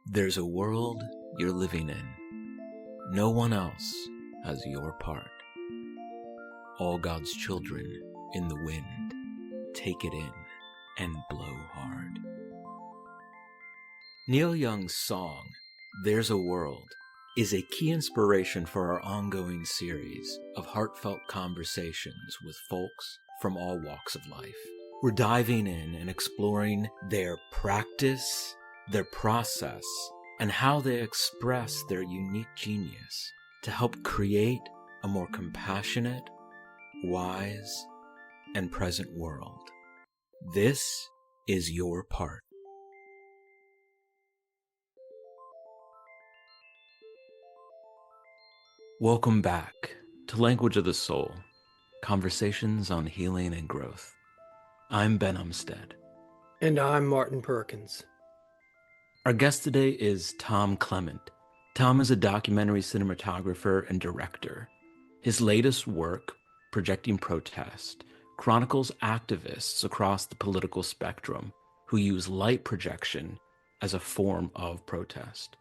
There's a world you're living in. No one else has your part. All God's children in the wind. Take it in and blow hard. Neil Young's song, There's a World, is a key inspiration for our ongoing series of heartfelt conversations with folks from all walks of life. We're diving in and exploring their practice, their process, and how they express their unique genius to help create a more compassionate, wise, and present world. This is your part. Welcome back to Language of the Soul, Conversations on Healing and Growth. I'm Ben Umstead. And I'm Martin Perkins. Our guest today is Tom Clement. Tom is a documentary cinematographer and director. His latest work, Projecting Protest, chronicles activists across the political spectrum who use light projection as a form of protest.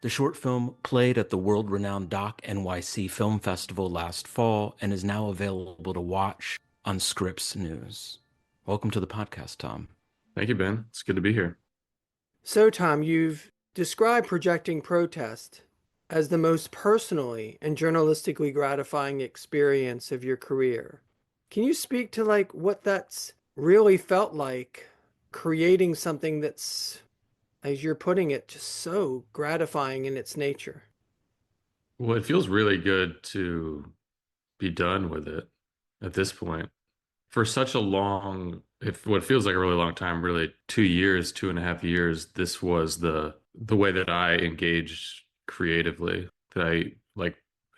The short film played at the world-renowned Doc NYC Film Festival last fall and is now available to watch on Scripps News. Welcome to the podcast, Tom. Thank you, Ben. It's good to be here. So, Tom, you've described Projecting Protest as the most personally and journalistically gratifying experience of your career. Can you speak to what that's really felt like, creating something that's, as you're putting it, just so gratifying in its nature? Well, it feels really good to be done with it at this point. For such a what feels like a really long time, really 2 years, 2.5 years, this was the way that I engaged creatively, that I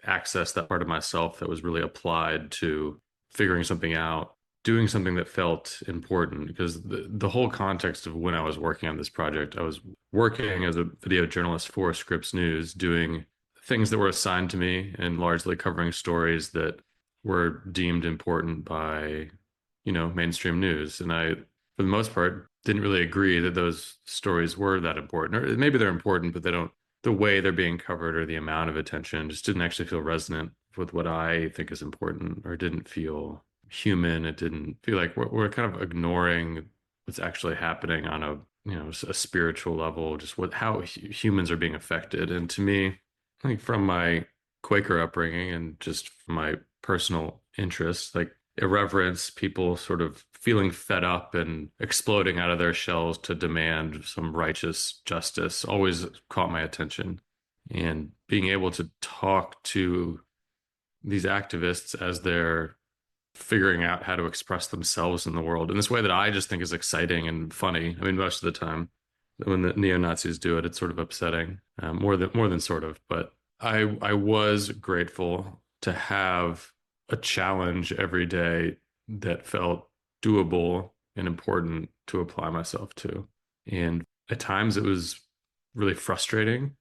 accessed that part of myself that was really applied to figuring something out, doing something that felt important. Because the whole context of when I was working on this project, I was working as a video journalist for Scripps News, doing things that were assigned to me and largely covering stories that were deemed important by, mainstream news. And I, for the most part, didn't really agree that those stories were that important. Or maybe they're important, but the way they're being covered or the amount of attention just didn't actually feel resonant with what I think is important, or didn't feel human. It didn't feel like we're kind of ignoring what's actually happening on a spiritual level, just how humans are being affected. And to me, I think from my Quaker upbringing and just from my personal interests, irreverence, people sort of feeling fed up and exploding out of their shells to demand some righteous justice always caught my attention. And being able to talk to these activists as they're figuring out how to express themselves in the world in this way that I just think is exciting and funny. I mean, most of the time when the neo-Nazis do it, it's sort of upsetting, more than sort of. But I was grateful to have a challenge every day that felt doable and important to apply myself to. And at times it was really frustrating.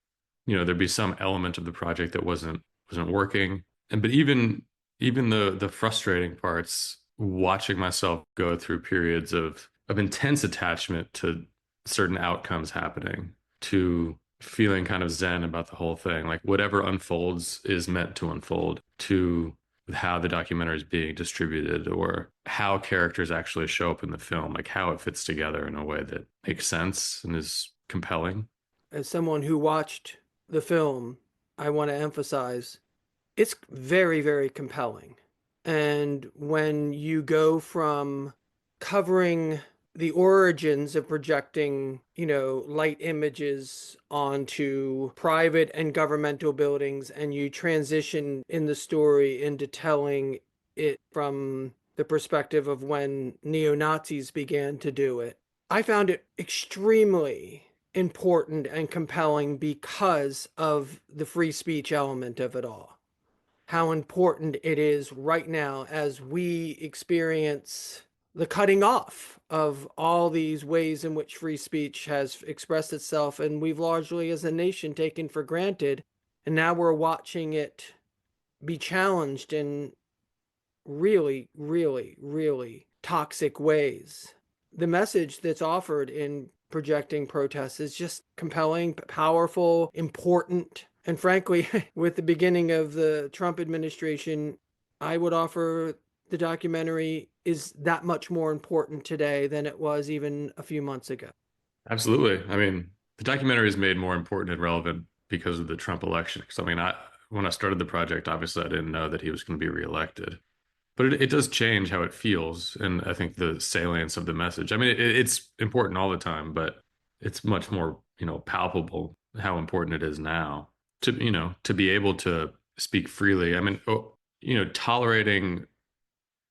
There'd be some element of the project that wasn't working. But even the frustrating parts, watching myself go through periods of intense attachment to certain outcomes happening, to feeling kind of zen about the whole thing, like whatever unfolds is meant to unfold, to how the documentary is being distributed, or how characters actually show up in the film, like how it fits together in a way that makes sense and is compelling. As someone who watched the film, I want to emphasize it's very, very compelling. And when you go from covering the origins of projecting, light images onto private and governmental buildings, and you transition in the story into telling it from the perspective of when neo-Nazis began to do it, I found it extremely important and compelling because of the free speech element of it all. How important it is right now as we experience the cutting off of all these ways in which free speech has expressed itself, and we've largely as a nation taken for granted, and now we're watching it be challenged in really, really, really toxic ways. the message that's offered in projecting protests is just compelling, powerful, important. And frankly, with the beginning of the Trump administration, I would offer the documentary is that much more important today than it was even a few months ago. Absolutely. I mean, the documentary is made more important and relevant because of the Trump election. Because I mean, when I started the project, obviously I didn't know that he was going to be reelected. But it does change how it feels, and I think the salience of the message. I mean, it's important all the time, but it's much more, palpable how important it is now to be able to speak freely. I mean, tolerating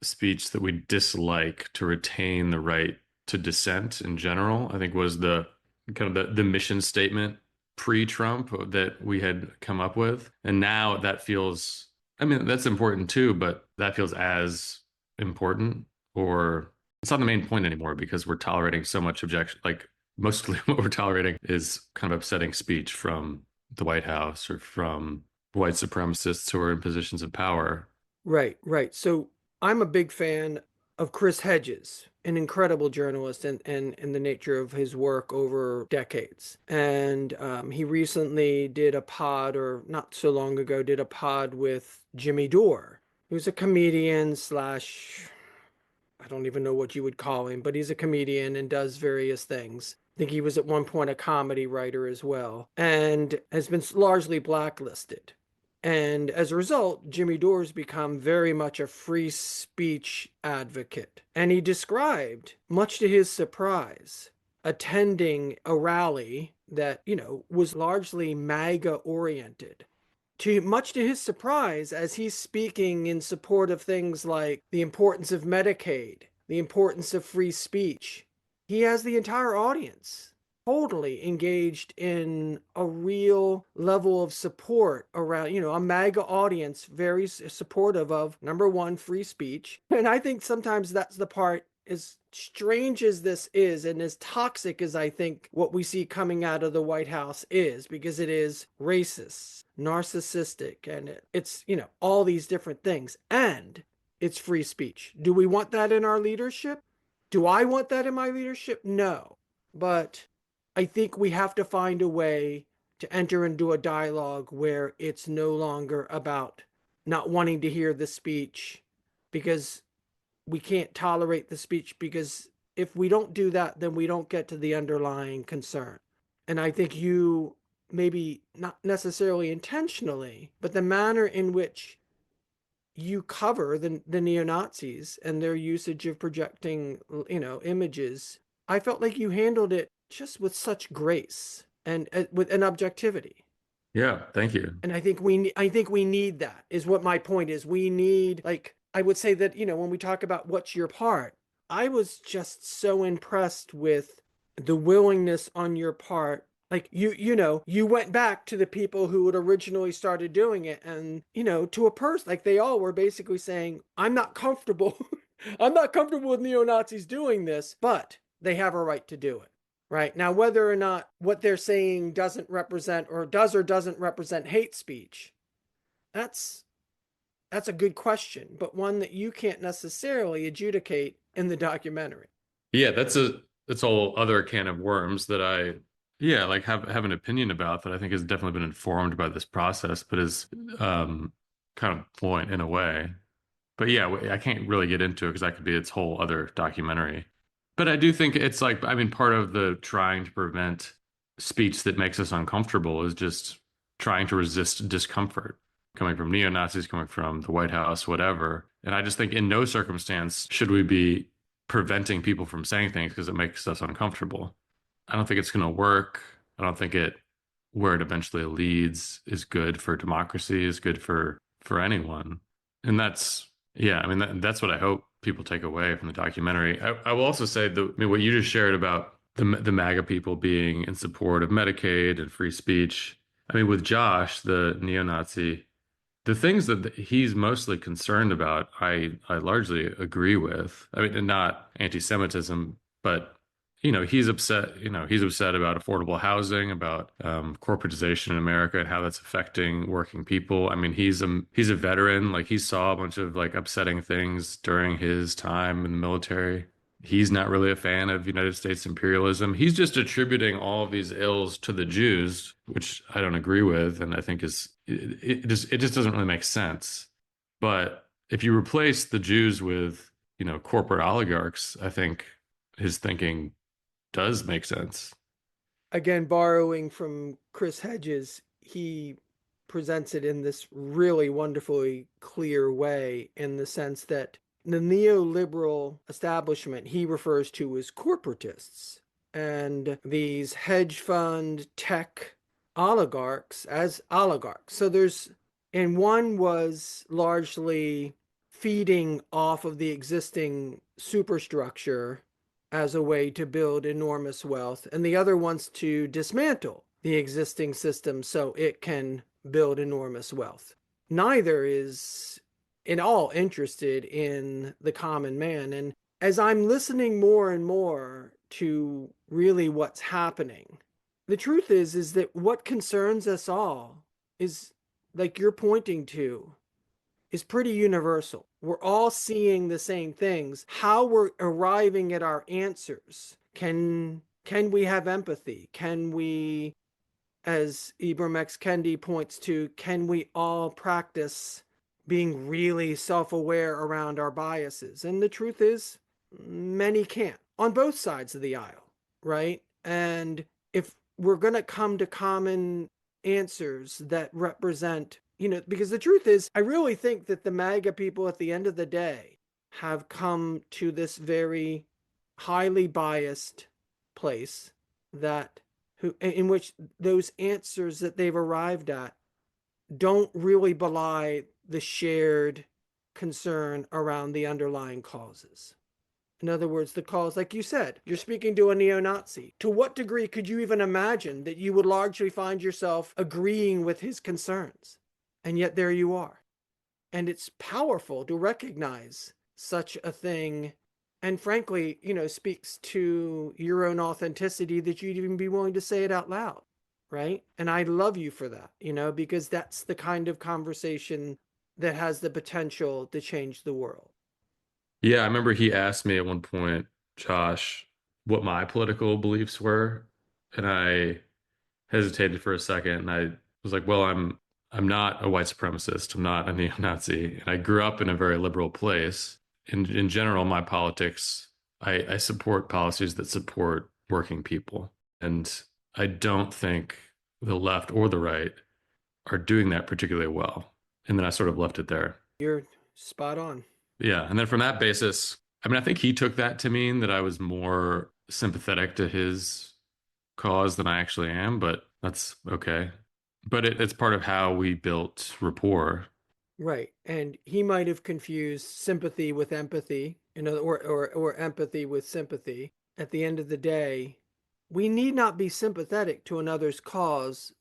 speech that we dislike to retain the right to dissent in general, I think was the kind of the mission statement pre-Trump that we had come up with. And now that feels, I mean, that's important too, but that feels as important, or it's not the main point anymore because we're tolerating so much objection. Like mostly what we're tolerating is kind of upsetting speech from the White House or from white supremacists who are in positions of power. Right, right. So I'm a big fan of Chris Hedges, an incredible journalist and in the nature of his work over decades. And he recently did a pod, or not so long ago, did a pod with Jimmy Dore, who's a comedian slash, I don't even know what you would call him, but he's a comedian and does various things. I think he was at one point a comedy writer as well, and has been largely blacklisted. And as a result, Jimmy Dore's become very much a free speech advocate. And he described, much to his surprise, attending a rally that, was largely MAGA oriented. Much to his surprise, as he's speaking in support of things like the importance of Medicaid, the importance of free speech, he has the entire audience totally engaged in a real level of support around, a MAGA audience, very supportive of number one, free speech. And I think sometimes that's the part, as strange as this is and as toxic as I think what we see coming out of the White House is, because it is racist, narcissistic, and it's, all these different things. And it's free speech. Do we want that in our leadership? Do I want that in my leadership? No. But I think we have to find a way to enter into a dialogue where it's no longer about not wanting to hear the speech, because we can't tolerate the speech, because if we don't do that, then we don't get to the underlying concern. And I think you, maybe not necessarily intentionally, but the manner in which you cover the neo-Nazis and their usage of projecting, images, I felt like you handled it just with such grace and with an objectivity. Yeah, thank you. And I think we need that, is what my point is. We need, like, I would say that, when we talk about what's your part, I was just so impressed with the willingness on your part. Like, you went back to the people who had originally started doing it, and, to a person, like, they all were basically saying, I'm not comfortable. I'm not comfortable with neo-Nazis doing this, but they have a right to do it. Right. Now, whether or not what they're saying doesn't represent, or doesn't represent hate speech, that's a good question, but one that you can't necessarily adjudicate in the documentary. Yeah, that's a whole other can of worms that I yeah, like have an opinion about that I think has definitely been informed by this process, but is kind of point in a way. But yeah, I can't really get into it because that could be its whole other documentary. But I do think it's like, I mean, part of the trying to prevent speech that makes us uncomfortable is just trying to resist discomfort coming from neo-Nazis, coming from the White House, whatever. And I just think in no circumstance should we be preventing people from saying things because it makes us uncomfortable. I don't think it's going to work. I don't think where it eventually leads is good for democracy, is good for anyone. And yeah, I mean, that's what I hope people take away from the documentary. I will also say I mean, what you just shared about the MAGA people being in support of Medicaid and free speech. I mean, with Josh, the neo-Nazi, the things that he's mostly concerned about, I largely agree with. I mean, and not anti-Semitism, but he's upset. He's upset about affordable housing, about corporatization in America, and how that's affecting working people. I mean, he's a veteran. Like he saw a bunch of like upsetting things during his time in the military. he's not really a fan of United States imperialism. He's just attributing all of these ills to the Jews, which I don't agree with, and I think it just doesn't really make sense. But if you replace the Jews with, corporate oligarchs, I think his thinking does make sense. Again, borrowing from Chris Hedges, he presents it in this really wonderfully clear way, in the sense that the neoliberal establishment he refers to as corporatists, and these hedge fund tech oligarchs as oligarchs. So and one was largely feeding off of the existing superstructure as a way to build enormous wealth, and the other wants to dismantle the existing system so it can build enormous wealth. Neither is at all interested in the common man. And as I'm listening more and more to really what's happening, the truth is that what concerns us all is, like you're pointing to, is pretty universal. We're all seeing the same things. How we're arriving at our answers. Can we have empathy? Can we, as Ibram X. Kendi points to, can we all practice being really self-aware around our biases? And the truth is, many can't, on both sides of the aisle, right? And if we're going to come to common answers that represent, because the truth is, I really think that the MAGA people at the end of the day have come to this very highly biased place, that in which those answers that they've arrived at don't really belie the shared concern around the underlying causes. In other words, the cause, like you said, you're speaking to a neo-Nazi. To what degree could you even imagine that you would largely find yourself agreeing with his concerns? And yet there you are. And it's powerful to recognize such a thing. And frankly, speaks to your own authenticity that you'd even be willing to say it out loud, right? And I love you for that, because that's the kind of conversation that has the potential to change the world. Yeah, I remember he asked me at one point, Josh, what my political beliefs were, and I hesitated for a second, and I was like, "Well, I'm not a white supremacist. I'm not a neo-Nazi, and I grew up in a very liberal place. In general, my politics, I support policies that support working people, and I don't think the left or the right are doing that particularly well." And then I sort of left it there. You're spot on. Yeah. And then from that basis, I mean, I think he took that to mean that I was more sympathetic to his cause than I actually am, but that's okay. But it's part of how we built rapport. Right. And he might have confused sympathy with empathy, or empathy with sympathy. At the end of the day, we need not be sympathetic to another's cause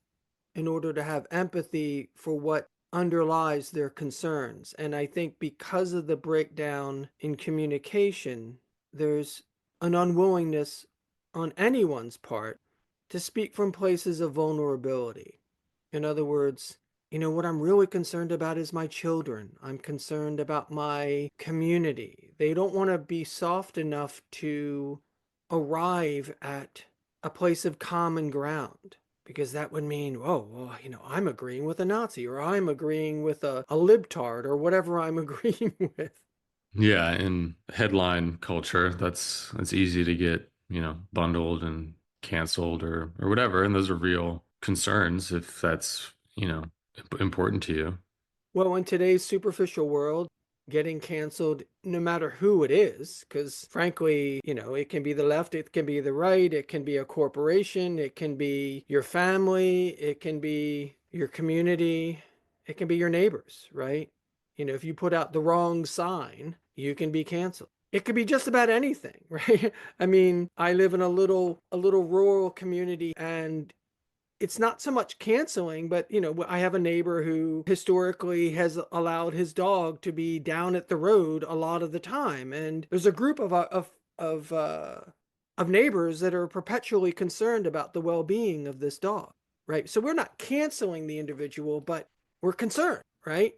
in order to have empathy for what underlies their concerns. And I think because of the breakdown in communication, there's an unwillingness on anyone's part to speak from places of vulnerability. In other words, what I'm really concerned about is my children. I'm concerned about my community. They don't want to be soft enough to arrive at a place of common ground, because that would mean, oh, well, I'm agreeing with a Nazi, or I'm agreeing with a libtard, or whatever I'm agreeing with. Yeah, in headline culture, that's easy to get, bundled and canceled or whatever. And those are real concerns if that's, important to you. Well, in today's superficial world, getting canceled, no matter who it is, because frankly, it can be the left, it can be the right, it can be a corporation, it can be your family, it can be your community, it can be your neighbors, right? If you put out the wrong sign, you can be canceled. It could be just about anything, right? I mean, I live in a little rural community, and it's not so much canceling, but I have a neighbor who historically has allowed his dog to be down at the road a lot of the time, and there's a group of neighbors that are perpetually concerned about the well-being of this dog, right? So we're not canceling the individual, but we're concerned, right?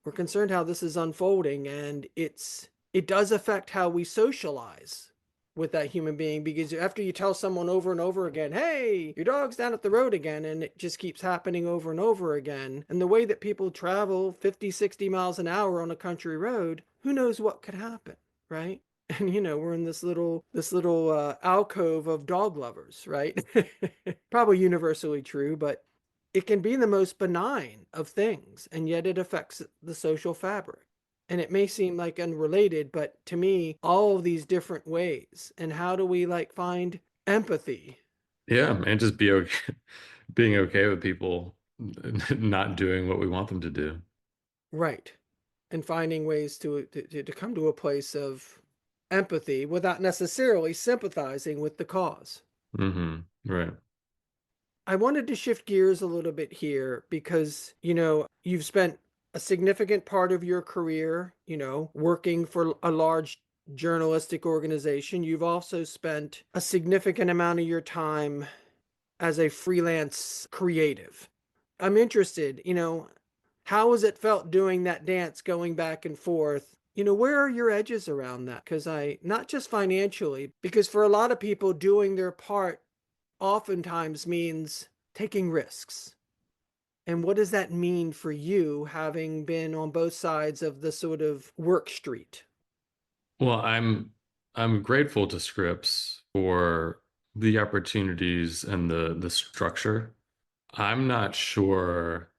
We're concerned how this is unfolding, and it does affect how we socialize with that human being, because after you tell someone over and over again, hey, your dog's down at the road again, and it just keeps happening over and over again, and the way that people travel 50, 60 miles an hour on a country road, who knows what could happen, right? And we're in this little alcove of dog lovers, right? Probably universally true, but it can be the most benign of things, and yet it affects the social fabric. And it may seem like unrelated, but to me, all of these different ways. And how do we like find empathy? Yeah, and just be okay, being okay with people not doing what we want them to do. Right. And finding ways to come to a place of empathy without necessarily sympathizing with the cause. Right. I wanted to shift gears a little bit here because, you've spent a significant part of your career, working for a large journalistic organization. You've also spent a significant amount of your time as a freelance creative. I'm interested, how has it felt doing that dance going back and forth? Where are your edges around that? Because not just financially, because for a lot of people, doing their part oftentimes means taking risks. And what does that mean for you, having been on both sides of the sort of work street? Well, I'm grateful to Scripps for the opportunities and the structure. I'm not sure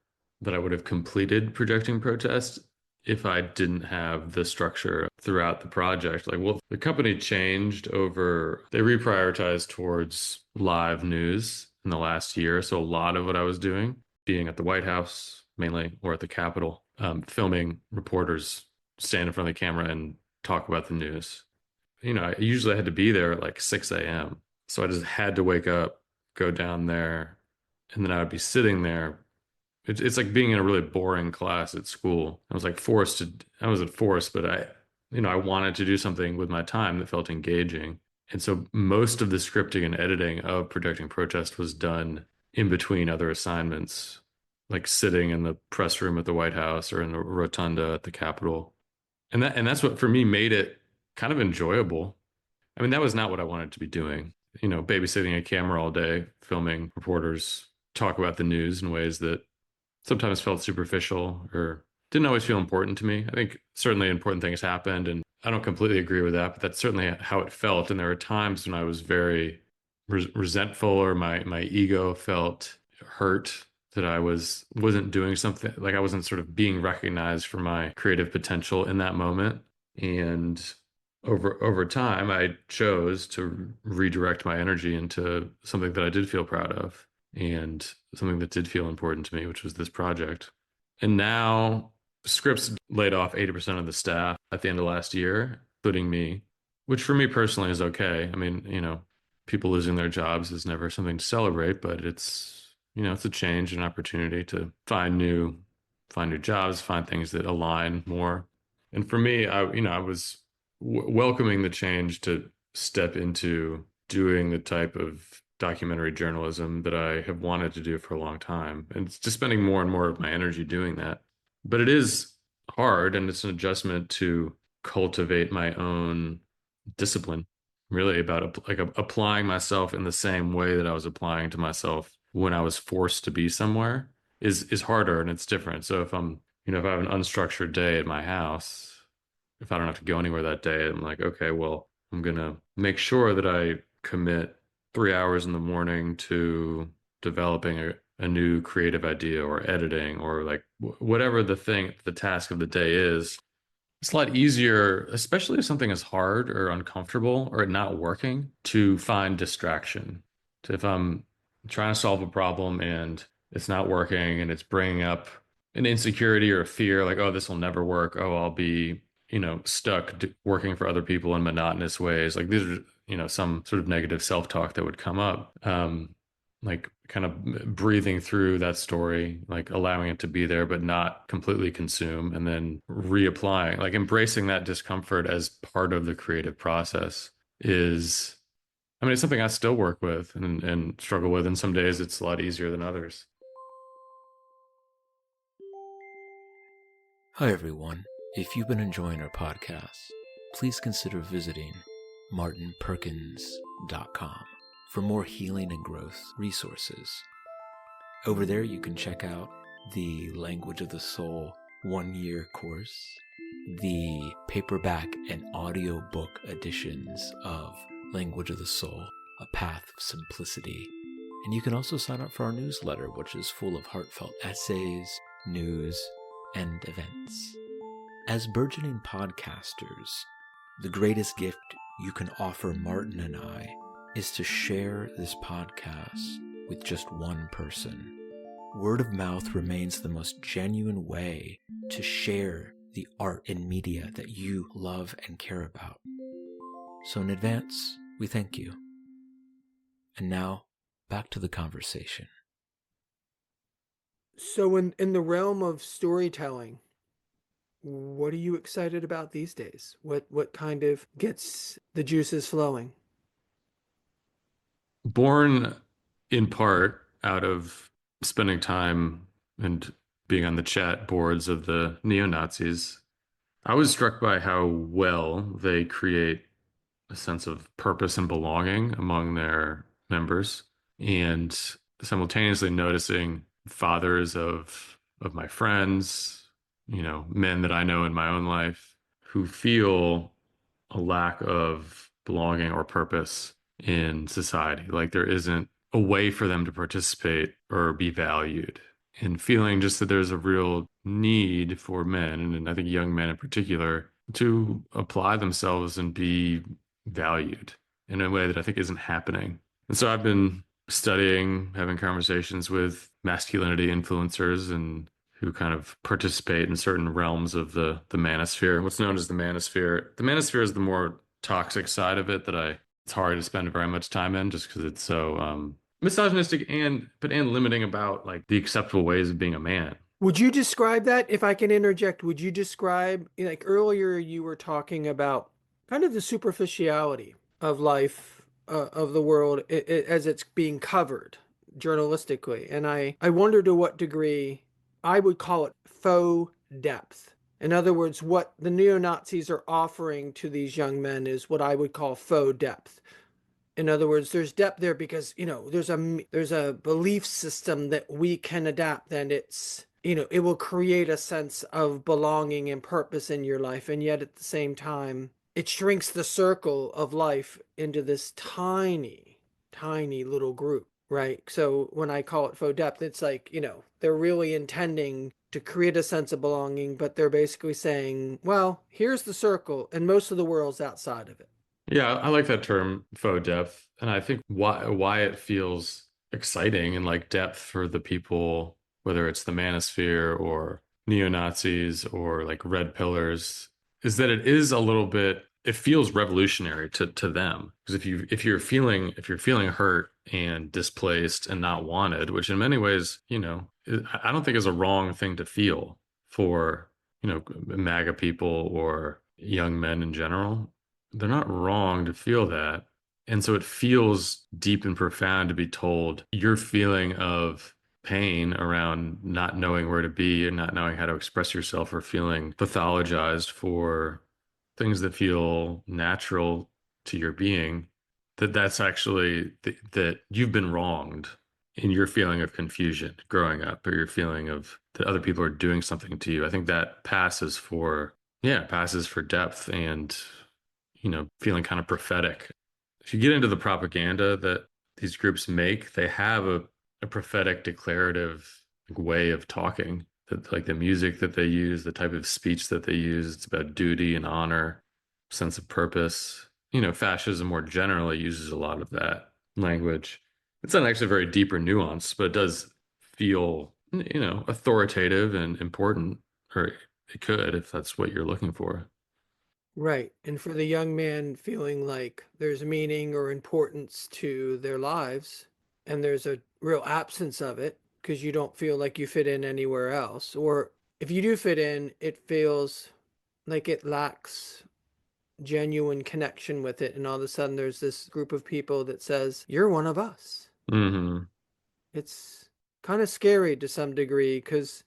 that I would have completed Projecting Protest if I didn't have the structure throughout the project. Like, well, the company changed over, they reprioritized towards live news in the last year. So a lot of what I was doing, being at the White House mainly or at the Capitol, filming reporters stand in front of the camera and talk about the news. I usually had to be there at like 6 a.m. So I just had to wake up, go down there, and then I would be sitting there. It's like being in a really boring class at school. I wasn't forced, but I wanted to do something with my time that felt engaging. And so most of the scripting and editing of Projecting Protest was done in between other assignments, like sitting in the press room at the White House or in the rotunda at the Capitol. And that's what for me made it kind of enjoyable. I mean, that was not what I wanted to be doing. Babysitting a camera all day, filming reporters talk about the news in ways that sometimes felt superficial or didn't always feel important to me. I think certainly important things happened, and I don't completely agree with that, but that's certainly how it felt. And there were times when I was very resentful, or my ego felt hurt that I wasn't doing something, like I wasn't sort of being recognized for my creative potential in that moment. And over time, I chose to redirect my energy into something that I did feel proud of and something that did feel important to me, which was this project. And now Scripps laid off 80% of the staff at the end of last year, including me, which for me personally is okay. I mean, people losing their jobs is never something to celebrate, but it's a change, an opportunity to find new jobs, find things that align more. And for me, I was welcoming the change to step into doing the type of documentary journalism that I have wanted to do for a long time, and it's just spending more and more of my energy doing that. But it is hard, and it's an adjustment to cultivate my own discipline, really about applying myself in the same way that I was applying to myself when I was forced to be somewhere is harder and it's different. So if I have an unstructured day at my house, if I don't have to go anywhere that day, I'm like, okay, well, I'm gonna make sure that I commit 3 hours in the morning to developing a new creative idea or editing or like whatever the task of the day is. It's a lot easier, especially if something is hard or uncomfortable or not working, to find distraction. If I'm trying to solve a problem and it's not working and it's bringing up an insecurity or a fear, like, oh, this will never work. Oh, I'll be, stuck working for other people in monotonous ways. Like these are, some sort of negative self-talk that would come up. Like kind of breathing through that story, like allowing it to be there, but not completely consume, and then reapplying, like embracing that discomfort as part of the creative process is, I mean, it's something I still work with and struggle with. And some days it's a lot easier than others. Hi, everyone. If you've been enjoying our podcast, please consider visiting martinperkins.com for more healing and growth resources. Over there you can check out the Language of the Soul 1-year course, the paperback and audiobook editions of Language of the Soul, A Path of Simplicity. And you can also sign up for our newsletter, which is full of heartfelt essays, news, and events. As burgeoning podcasters, the greatest gift you can offer Martin and I is to share this podcast with just one person. Word of mouth remains the most genuine way to share the art and media that you love and care about. So in advance, we thank you. And now, back to the conversation. So in the realm of storytelling, what are you excited about these days? What kind of gets the juices flowing? Born in part out of spending time and being on the chat boards of the neo-Nazis, I was struck by how well they create a sense of purpose and belonging among their members, and simultaneously noticing fathers of my friends, men that I know in my own life who feel a lack of belonging or purpose in society. Like there isn't a way for them to participate or be valued. And feeling just that there's a real need for men, and I think young men in particular, to apply themselves and be valued in a way that I think isn't happening. And so I've been studying, having conversations with masculinity influencers and who kind of participate in certain realms of the manosphere, what's known as the manosphere. The manosphere is the more toxic side of it that it's hard to spend very much time in just because it's so misogynistic and limiting about like the acceptable ways of being a man. Would you describe that, if I can interject, would you describe, like earlier you were talking about kind of the superficiality of life, of the world as it's being covered journalistically. And I wonder to what degree I would call it faux depth. In other words, what the neo-Nazis are offering to these young men is what I would call faux depth. In other words, there's depth there because, there's a belief system that we can adapt, and it will create a sense of belonging and purpose in your life. And yet at the same time, it shrinks the circle of life into this tiny, tiny little group, right? So when I call it faux depth, it's like, they're really intending to create a sense of belonging, but they're basically saying, well, here's the circle, and most of the world's outside of it. Yeah, I like that term, faux depth, and I think why it feels exciting and like depth for the people, whether it's the manosphere or neo-Nazis or like red pillars, is that it is a little bit, it feels revolutionary to them. Because if you're feeling hurt and displaced and not wanted, which in many ways, I don't think is a wrong thing to feel for, MAGA people or young men in general. They're not wrong to feel that. And so it feels deep and profound to be told your feeling of pain around not knowing where to be and not knowing how to express yourself or feeling pathologized for things that feel natural to your being, that's actually that you've been wronged in your feeling of confusion growing up or your feeling of that other people are doing something to you. I think that passes for depth and feeling kind of prophetic. If you get into the propaganda that these groups make, they have a prophetic, declarative way of talking. That like the music that they use, the type of speech that they use, it's about duty and honor, sense of purpose. Fascism more generally uses a lot of that language. It's not actually very deep or nuanced, but it does feel, authoritative and important, or it could if that's what you're looking for. Right. And for the young man feeling like there's meaning or importance to their lives, and there's a real absence of it because you don't feel like you fit in anywhere else. Or if you do fit in, it feels like it lacks genuine connection with it. And all of a sudden, there's this group of people that says, you're one of us. Hmm. It's kind of scary to some degree because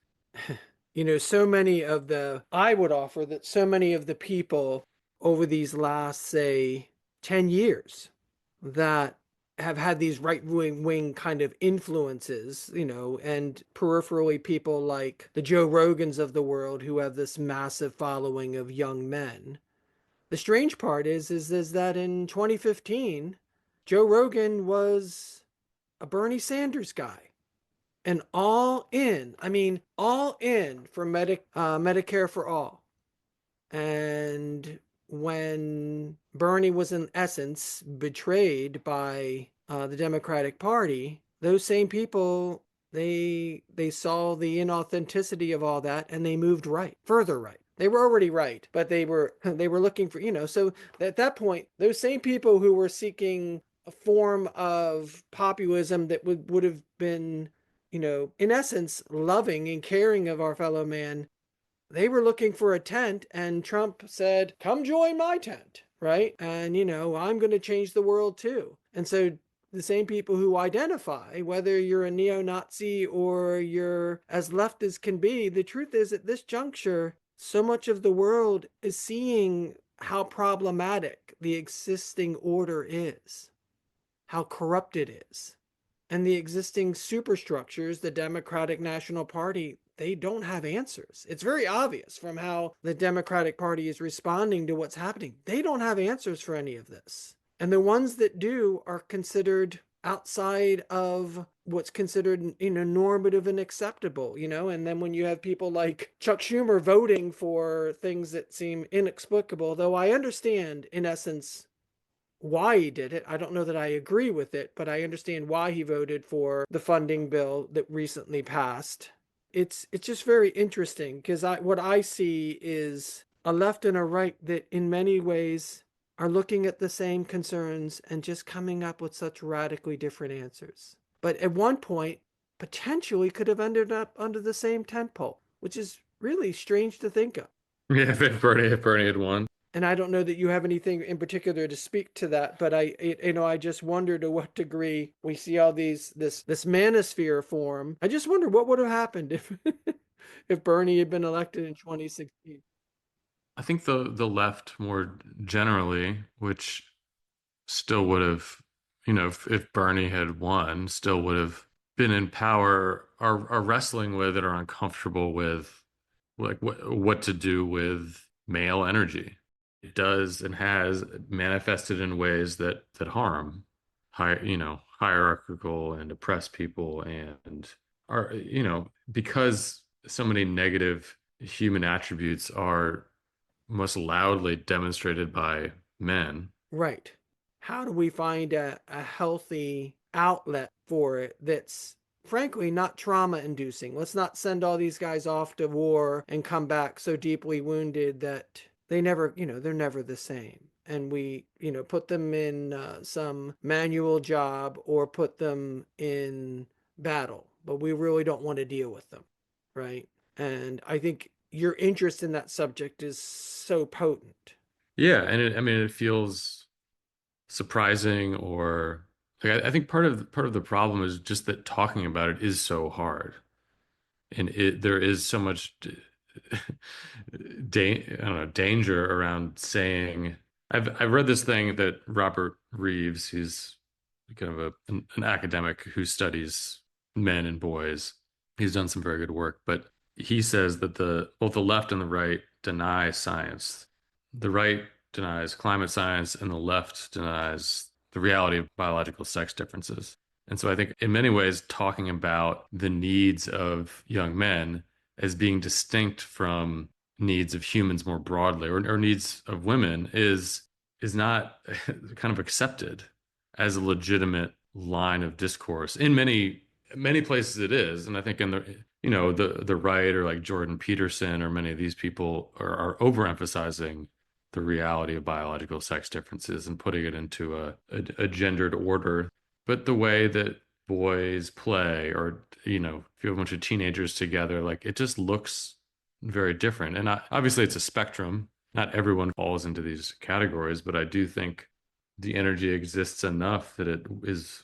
I would offer that so many of the people over these last, say, 10 years that have had these right wing kind of influences, and peripherally people like the Joe Rogans of the world who have this massive following of young men. The strange part is that in 2015, Joe Rogan was a Bernie Sanders guy and all in. I mean, all in for Medicare for all. And when Bernie was in essence betrayed by the Democratic Party, those same people, they saw the inauthenticity of all that and they moved right, further right. They were already right, but they were looking for, so at that point, those same people who were seeking a form of populism that would have been, in essence, loving and caring of our fellow man, they were looking for a tent, and Trump said, "Come join my tent," right? And, I'm going to change the world too. And so the same people who identify, whether you're a neo Nazi or you're as left as can be, the truth is at this juncture, so much of the world is seeing how problematic the existing order is, how corrupt it is. And the existing superstructures, the Democratic National Party, they don't have answers. It's very obvious from how the Democratic Party is responding to what's happening. They don't have answers for any of this. And the ones that do are considered outside of what's considered, normative and acceptable, and then when you have people like Chuck Schumer voting for things that seem inexplicable, though I understand in essence why he did it. I don't know that I agree with it, but I understand why he voted for the funding bill that recently passed. It's just very interesting because what I see is a left and a right that in many ways are looking at the same concerns and just coming up with such radically different answers. But at one point, potentially could have ended up under the same tent pole, which is really strange to think of. Yeah, if Bernie had won. And I don't know that you have anything in particular to speak to that, but I just wonder to what degree we see all this manosphere form. I just wonder what would have happened if if Bernie had been elected in 2016. I think the left more generally, which still would have, if Bernie had won, still would have been in power, are wrestling with it, or uncomfortable with like what to do with male energy. It does and has manifested in ways that harm, hierarchical and oppress people, and are, because so many negative human attributes are most loudly demonstrated by men. Right. How do we find a healthy outlet for it that's frankly not trauma inducing? Let's not send all these guys off to war and come back so deeply wounded that they never, they're never the same. And we, put them in some manual job or put them in battle, but we really don't want to deal with them. Right. And I think your interest in that subject is so potent. Yeah, and I mean, it feels surprising, or like I think part of the problem is just that talking about it is so hard, and there is so much I don't know, danger around saying. I've read this thing that Robert Reeves, he's kind of an academic who studies men and boys. He's done some very good work, but he says that both the left and the right deny science. The right denies climate science, and the left denies the reality of biological sex differences. And so I think in many ways, talking about the needs of young men as being distinct from needs of humans more broadly, or needs of women, is not kind of accepted as a legitimate line of discourse. In many places it is, and I think in the right, or like Jordan Peterson, or many of these people are overemphasizing the reality of biological sex differences and putting it into a gendered order. But the way that boys play, or if you have a bunch of teenagers together, like it just looks very different. And obviously it's a spectrum. Not everyone falls into these categories, but I do think the energy exists enough that it is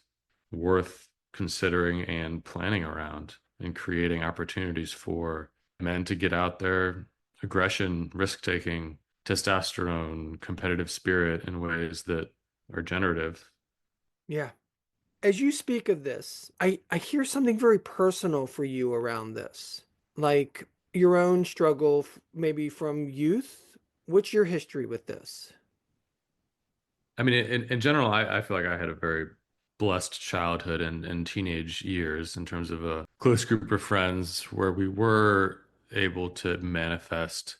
worth considering and planning around, and creating opportunities for men to get out their aggression, risk taking, testosterone, competitive spirit in ways that or generative. Yeah. As you speak of this, I hear something very personal for you around this, like your own struggle, maybe from youth. What's your history with this? I mean, in general, I feel like I had a very blessed childhood and teenage years in terms of a close group of friends where we were able to manifest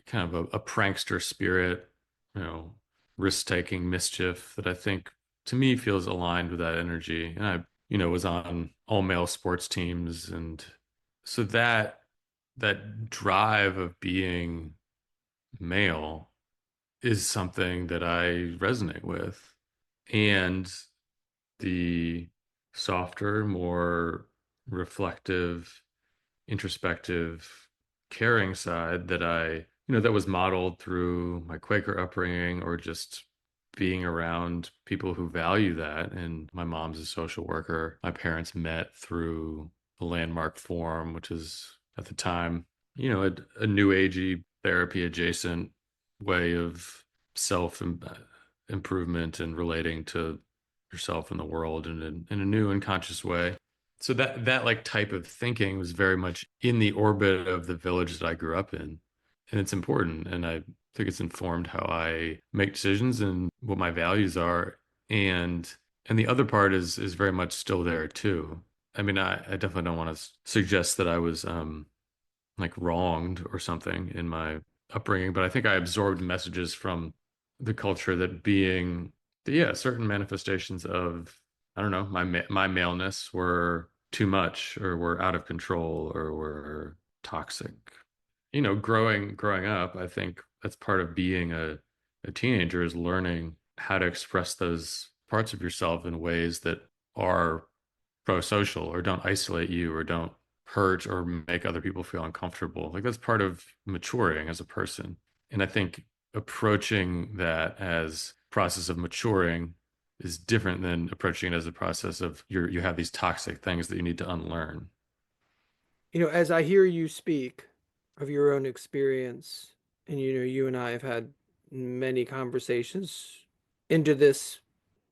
kind of a prankster spirit, you know, risk-taking mischief that I think to me feels aligned with that energy. And I, was on all male sports teams. And so that drive of being male is something that I resonate with. And the softer, more reflective, introspective, caring side that was modeled through my Quaker upbringing or just being around people who value that. And my mom's a social worker. My parents met through the Landmark Forum, which is at the time, a new agey therapy adjacent way of self improvement and relating to yourself and the world in a new and conscious way. So that like type of thinking was very much in the orbit of the village that I grew up in. And it's important. And I think it's informed how I make decisions and what my values are. And the other part is very much still there too. I mean, I definitely don't want to suggest that I was like wronged or something in my upbringing, but I think I absorbed messages from the culture yeah, certain manifestations of, I don't know, my maleness were too much or were out of control or were toxic. Growing up, I think that's part of being a teenager is learning how to express those parts of yourself in ways that are pro-social or don't isolate you or don't hurt or make other people feel uncomfortable. Like that's part of maturing as a person. And I think approaching that as process of maturing is different than approaching it as a process of you have these toxic things that you need to unlearn. As I hear you speak of your own experience, and you and I have had many conversations into this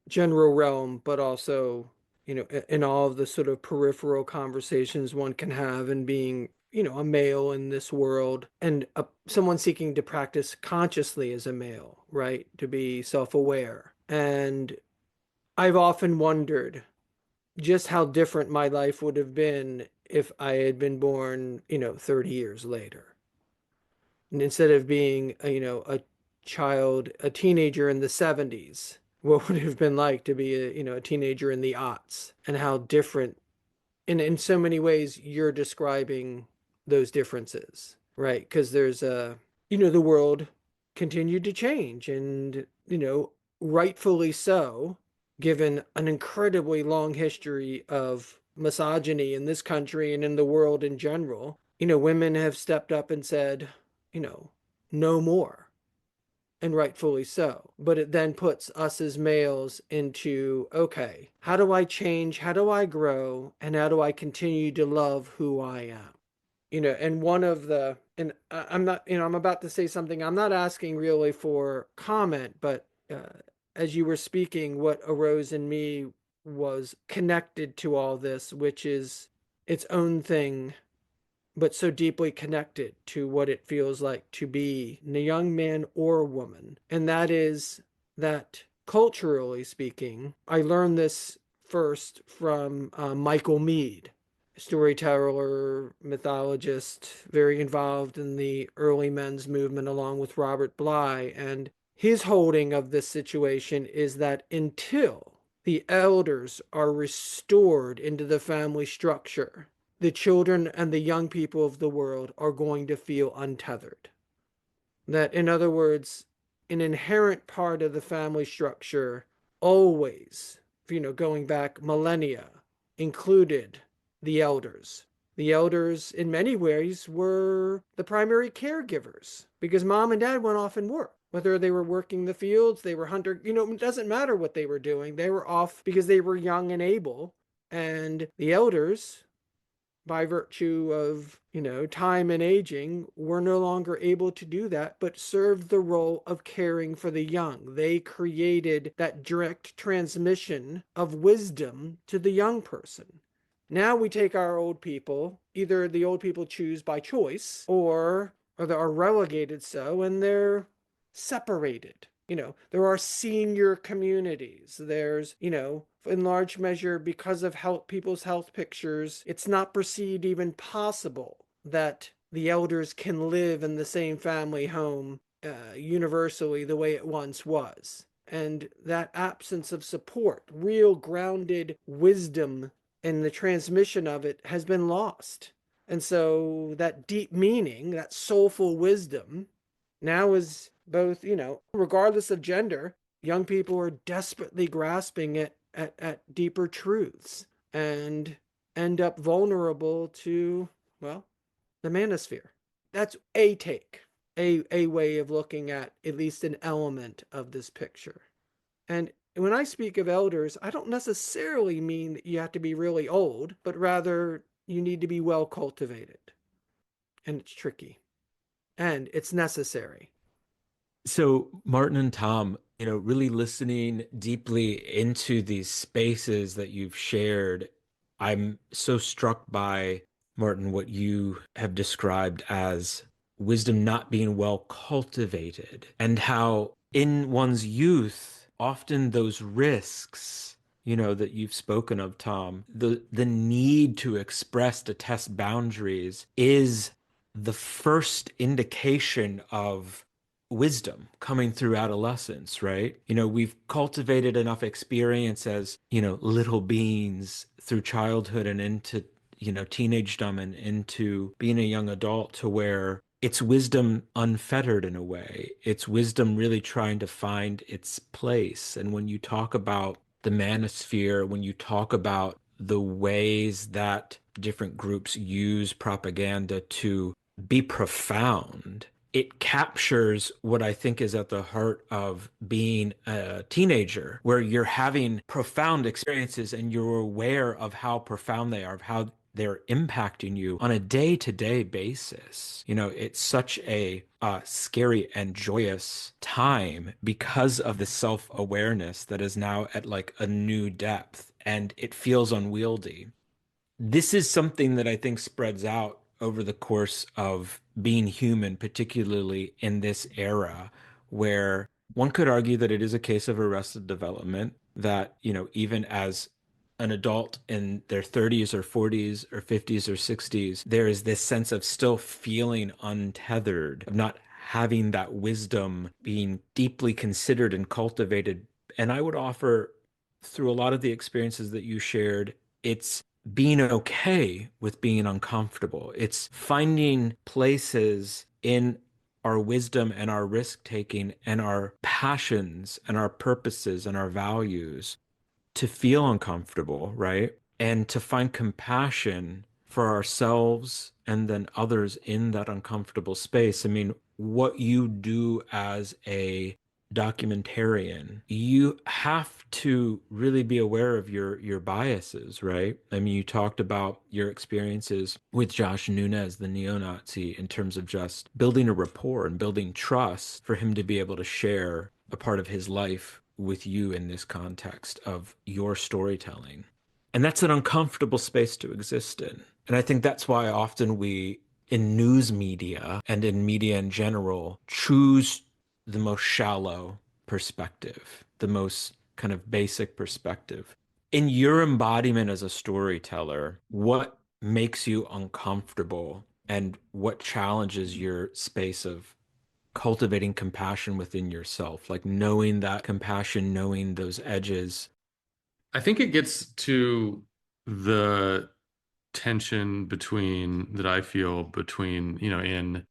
general realm, but also, in all of the sort of peripheral conversations one can have and being, a male in this world and someone seeking to practice consciously as a male, right? To be self-aware. And I've often wondered just how different my life would have been if I had been born, 30 years later. And instead of being, a child, a teenager in the 70s, what would it have been like to be a teenager in the aughts, and how different, and in so many ways you're describing those differences, right? Because there's the world continued to change, and rightfully so, given an incredibly long history of misogyny in this country and in the world in general. Women have stepped up and said, you know no more, and rightfully so. But it then puts us as males into, okay, how do I change? How do I grow? And how do I continue to love who I am? And one of the, and I'm not, I'm about to say something, I'm not asking really for comment, but as you were speaking, what arose in me was connected to all this, which is its own thing, but so deeply connected to what it feels like to be a young man or woman. And that is that, culturally speaking, I learned this first from Michael Meade, storyteller, mythologist, very involved in the early men's movement along with Robert Bly. And his holding of this situation is that until the elders are restored into the family structure, the children and the young people of the world are going to feel untethered. That, in other words, an inherent part of the family structure always, going back millennia, included the elders. The elders, in many ways, were the primary caregivers because mom and dad went off and worked. Whether they were working the fields, they were hunter, it doesn't matter what they were doing. They were off because they were young and able. And the elders by virtue of, time and aging, were no longer able to do that, but served the role of caring for the young. They created that direct transmission of wisdom to the young person. Now we take our old people, either the old people choose by choice or they are relegated so, and they're separated. There are senior communities. There's, in large measure, because of people's health pictures, it's not perceived even possible that the elders can live in the same family home universally the way it once was. And that absence of support, real grounded wisdom, and the transmission of it has been lost. And so that deep meaning, that soulful wisdom, now is both, regardless of gender, young people are desperately grasping it at deeper truths and end up vulnerable to, well, the manosphere. That's a take, a way of looking at least an element of this picture. And when I speak of elders, I don't necessarily mean that you have to be really old, but rather you need to be well cultivated. And it's tricky. And it's necessary. So, Martin and Tom, really listening deeply into these spaces that you've shared, I'm so struck by, Martin, what you have described as wisdom not being well cultivated, and how in one's youth, often those risks, that you've spoken of, Tom, the need to express, to test boundaries is the first indication of wisdom coming through adolescence, right? We've cultivated enough experience as, little beings through childhood and into, teenagedom and into being a young adult to where it's wisdom unfettered in a way. It's wisdom really trying to find its place. And when you talk about the manosphere, when you talk about the ways that different groups use propaganda to be profound, it captures what I think is at the heart of being a teenager, where you're having profound experiences and you're aware of how profound they are, of how they're impacting you on a day-to-day basis. It's such a scary and joyous time because of the self-awareness that is now at like a new depth, and it feels unwieldy. This is something that I think spreads out over the course of being human, particularly in this era where one could argue that it is a case of arrested development, that, even as an adult in their 30s or 40s or 50s or 60s, there is this sense of still feeling untethered, of not having that wisdom being deeply considered and cultivated. And I would offer, through a lot of the experiences that you shared, it's being okay with being uncomfortable. It's finding places in our wisdom and our risk taking and our passions and our purposes and our values to feel uncomfortable, right? And to find compassion for ourselves and then others in that uncomfortable space. I mean, what you do as a documentarian, you have to really be aware of your biases, right? I mean, you talked about your experiences with Josh Nunez, the neo-Nazi, in terms of just building a rapport and building trust for him to be able to share a part of his life with you in this context of your storytelling. And that's an uncomfortable space to exist in. And I think that's why often we, in news media and in media in general, choose the most shallow perspective, the most kind of basic perspective. In your embodiment as a storyteller, what makes you uncomfortable and what challenges your space of cultivating compassion within yourself, like knowing that compassion, knowing those edges? I think it gets to the tension between that I feel between, in,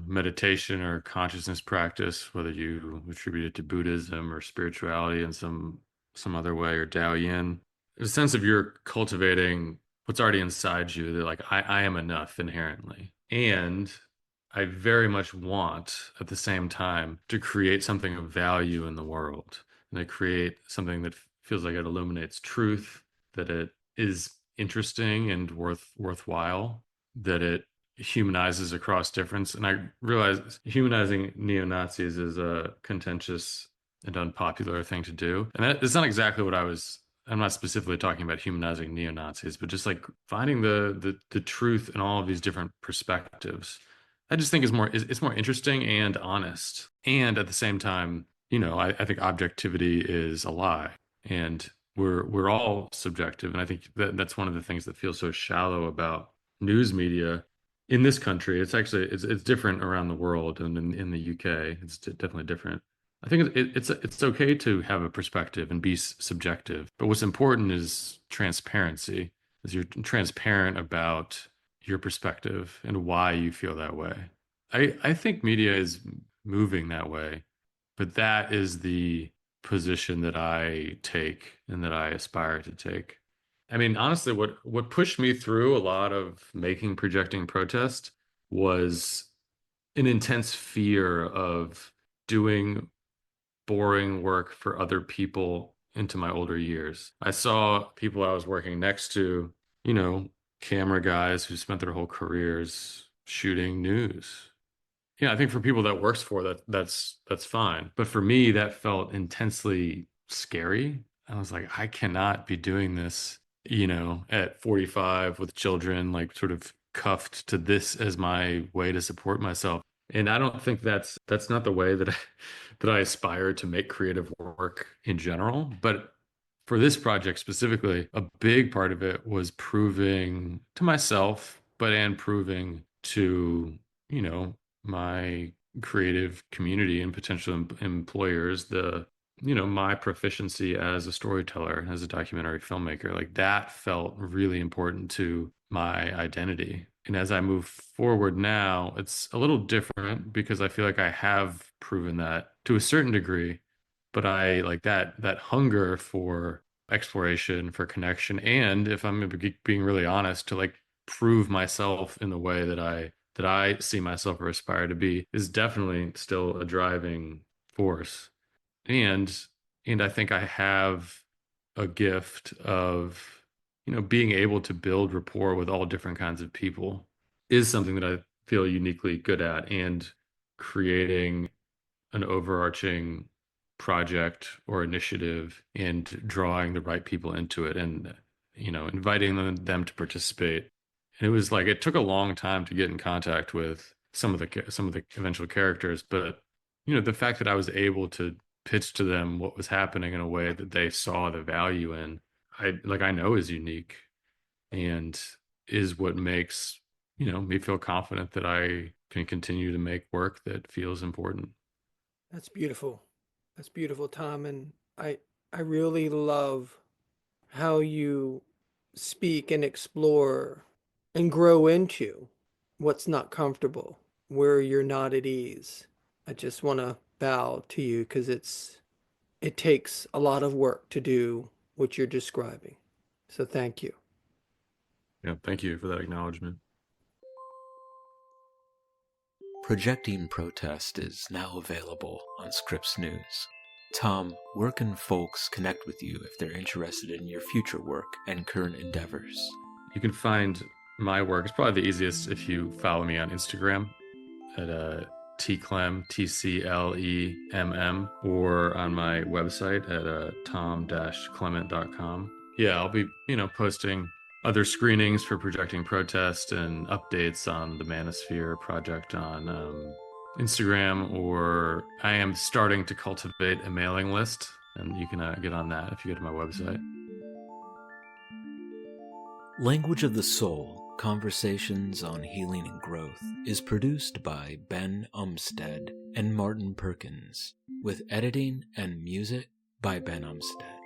meditation or consciousness practice, whether you attribute it to Buddhism or spirituality in some other way, or Taoyin. There's a sense of you're cultivating what's already inside you, that like I am enough inherently. And I very much want at the same time to create something of value in the world, and to create something that feels like it illuminates truth, that it is interesting and worthwhile, that it humanizes across difference. And I realize humanizing neo-Nazis is a contentious and unpopular thing to do. And it's not exactly what I'm not specifically talking about humanizing neo-Nazis, but just like finding the truth in all of these different perspectives. I just think it's more interesting and honest. And at the same time, I think objectivity is a lie. And we're all subjective. And I think that's one of the things that feels so shallow about news media in this country. It's different around the world, and in the UK, it's definitely different. I think it's okay to have a perspective and be subjective, but what's important is transparency. Is you're transparent about your perspective and why you feel that way. I think media is moving that way, but that is the position that I take and that I aspire to take. I mean, honestly, what pushed me through a lot of making Projecting Protest was an intense fear of doing boring work for other people into my older years. I saw people I was working next to, you know, camera guys who spent their whole careers shooting news. Yeah, I think for people that works for that's fine. But for me, that felt intensely scary. I was like, I cannot be doing this, at 45 with children, like sort of cuffed to this as my way to support myself. And I don't think that's not the way that that I aspire to make creative work in general. But for this project specifically, a big part of it was proving to myself, and proving to, you know, my creative community and potential employers my proficiency as a storyteller, as a documentary filmmaker. Like that felt really important to my identity. And as I move forward now, it's a little different because I feel like I have proven that to a certain degree, but I like that hunger for exploration, for connection, and if I'm being really honest, to like prove myself in the way that I see myself or aspire to be is definitely still a driving force. And and I think I have a gift of, being able to build rapport with all different kinds of people is something that I feel uniquely good at. And creating an overarching project or initiative and drawing the right people into it, and inviting them to participate. And it was like it took a long time to get in contact with some of the eventual characters, but the fact that I was able to pitch to them what was happening in a way that they saw the value in, I know is unique, and is what makes me feel confident that I can continue to make work that feels important. That's beautiful. That's beautiful, Tom. And I really love how you speak and explore and grow into what's not comfortable, where you're not at ease. I just want to bow to you because it takes a lot of work to do what you're describing. So thank you. Yeah, thank you for that acknowledgement. Projecting Protest is now available on Scripps News. Tom, where can folks connect with you if they're interested in your future work and current endeavors? You can find my work. It's probably the easiest if you follow me on Instagram at tclem, TCLEMM, or on my website at tom-clement.com. Yeah, I'll be, posting other screenings for Projecting Protest and updates on the Manosphere project on Instagram, or I am starting to cultivate a mailing list, and you can get on that if you go to my website. Language of the Soul, Conversations on Healing and Growth is produced by Ben Umstead and Martin Perkins, with editing and music by Ben Umstead.